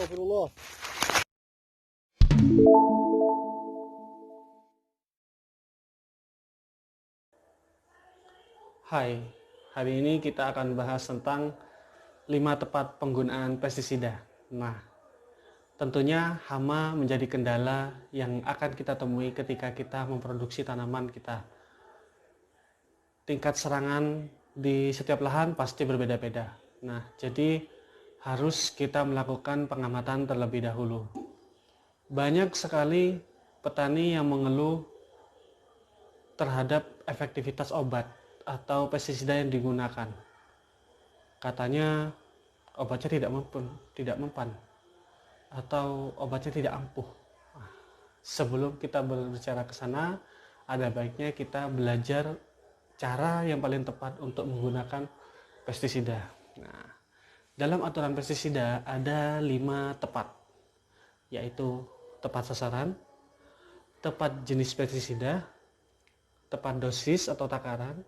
Astagfirullah. Hai, hari ini kita akan bahas tentang 5 tepat penggunaan pestisida. Nah, tentunya hama menjadi kendala yang akan kita temui ketika kita memproduksi tanaman kita. Tingkat serangan di setiap lahan pasti berbeda-beda. Nah, jadi harus kita melakukan pengamatan terlebih dahulu. Banyak sekali petani yang mengeluh terhadap efektivitas obat atau pestisida yang digunakan. Katanya obatnya tidak mempan atau obatnya tidak ampuh. Sebelum kita berbicara ke sana, ada baiknya kita belajar cara yang paling tepat untuk menggunakan pestisida. Nah, dalam aturan pestisida ada 5 tepat, yaitu tepat sasaran, tepat jenis pestisida, tepat dosis atau takaran,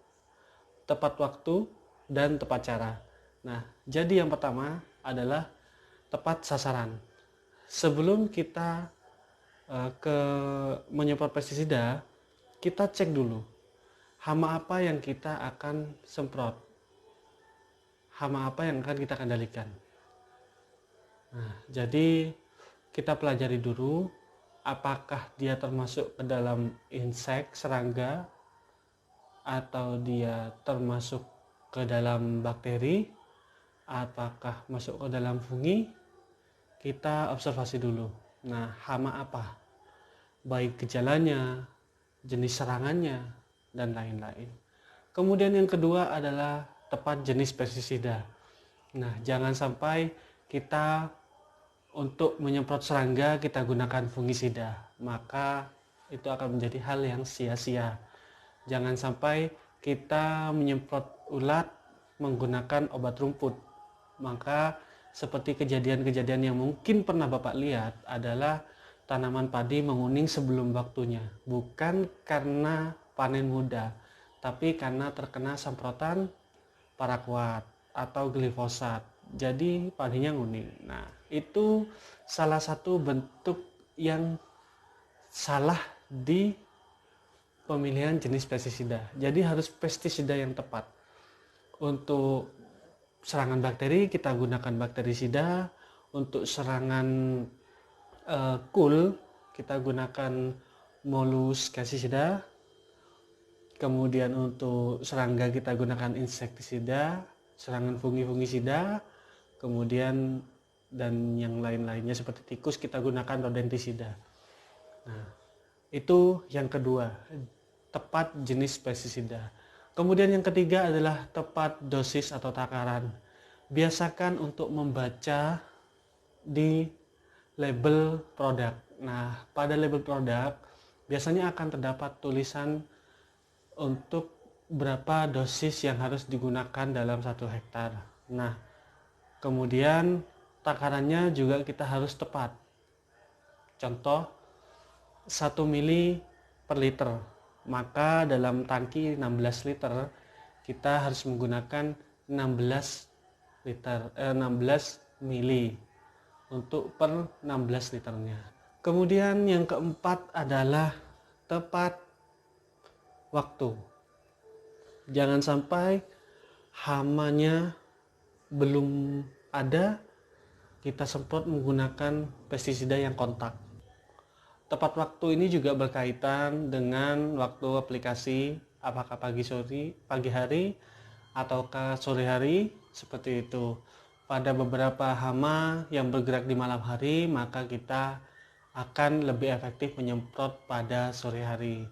tepat waktu, dan tepat cara. Nah, jadi yang pertama adalah tepat sasaran. Sebelum kita ke menyemprot pestisida, kita cek dulu hama apa yang kita akan semprot, hama apa yang akan kita kendalikan. Nah, jadi kita pelajari dulu apakah dia termasuk ke dalam insek, serangga, atau dia termasuk ke dalam bakteri, apakah masuk ke dalam fungi. Kita observasi dulu. Nah, hama apa? Baik gejalanya, jenis serangannya, dan lain-lain. Kemudian yang kedua adalah tepat jenis pestisida. Nah, jangan sampai kita untuk menyemprot serangga kita gunakan fungisida, maka itu akan menjadi hal yang sia-sia. Jangan sampai kita menyemprot ulat menggunakan obat rumput, maka seperti kejadian-kejadian yang mungkin pernah Bapak lihat adalah tanaman padi menguning sebelum waktunya, bukan karena panen muda, tapi karena terkena semprotan paraquat atau glifosat. Jadi padinya nguning. Nah, itu salah satu bentuk yang salah di pemilihan jenis pestisida. Jadi harus pestisida yang tepat. Untuk serangan bakteri kita gunakan bakterisida, untuk serangan kul kita gunakan molluscasida, kemudian untuk serangga kita gunakan insektisida, serangan fungisida, kemudian dan yang lain-lainnya seperti tikus kita gunakan rodentisida. Nah, itu yang kedua, tepat jenis pestisida. Kemudian yang ketiga adalah tepat dosis atau takaran. Biasakan untuk membaca di label produk. Nah, pada label produk biasanya akan terdapat tulisan untuk berapa dosis yang harus digunakan dalam 1 hektar. Nah, kemudian takarannya juga kita harus tepat. Contoh 1 mili per liter, maka dalam tangki 16 liter kita harus menggunakan 16 mili untuk per 16 liternya. Kemudian yang keempat adalah tepat waktu. Jangan sampai hamanya belum ada, kita semprot menggunakan pestisida yang kontak. Tepat waktu ini juga berkaitan dengan waktu aplikasi, apakah pagi hari ataukah sore hari, seperti itu. Pada beberapa hama yang bergerak di malam hari, maka kita akan lebih efektif menyemprot pada sore hari.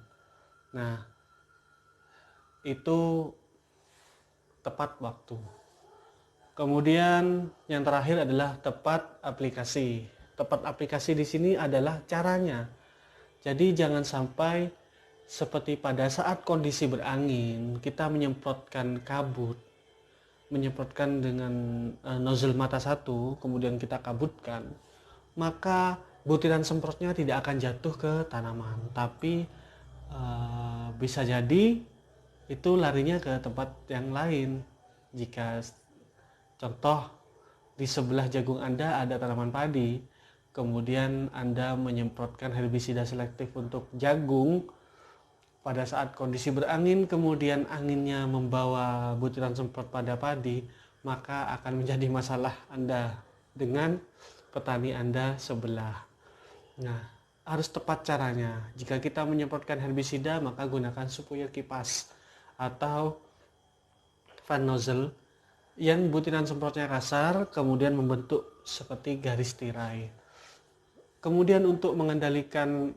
Nah, itu tepat waktu. Kemudian yang terakhir adalah tepat aplikasi. Tepat aplikasi di sini adalah caranya. Jadi jangan sampai seperti pada saat kondisi berangin, kita menyemprotkan kabut, menyemprotkan dengan nozzle mata satu, kemudian kita kabutkan, maka butiran semprotnya tidak akan jatuh ke tanaman, tapi bisa jadi itu larinya ke tempat yang lain. Jika contoh di sebelah jagung Anda ada tanaman padi, kemudian Anda menyemprotkan herbisida selektif untuk jagung, pada saat kondisi berangin kemudian anginnya membawa butiran semprot pada padi, maka akan menjadi masalah Anda dengan petani Anda sebelah. Nah, harus tepat caranya. Jika kita menyemprotkan herbisida, maka gunakan spuyer kipas atau fan nozzle yang butiran semprotnya kasar kemudian membentuk seperti garis tirai. Kemudian untuk mengendalikan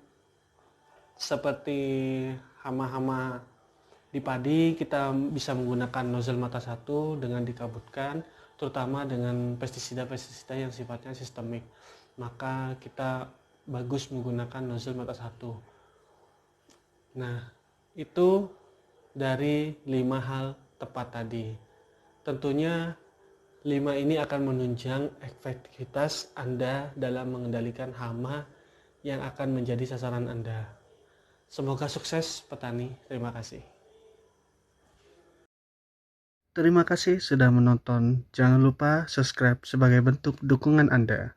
seperti hama-hama di padi, kita bisa menggunakan nozzle mata satu dengan dikabutkan, terutama dengan pestisida-pestisida yang sifatnya sistemik. Maka kita bagus menggunakan nozzle mata satu. Nah, itu dari 5 hal tepat tadi. Tentunya 5 ini akan menunjang efektivitas Anda dalam mengendalikan hama yang akan menjadi sasaran Anda. Semoga sukses petani. Terima kasih. Terima kasih sudah menonton. Jangan lupa subscribe sebagai bentuk dukungan Anda.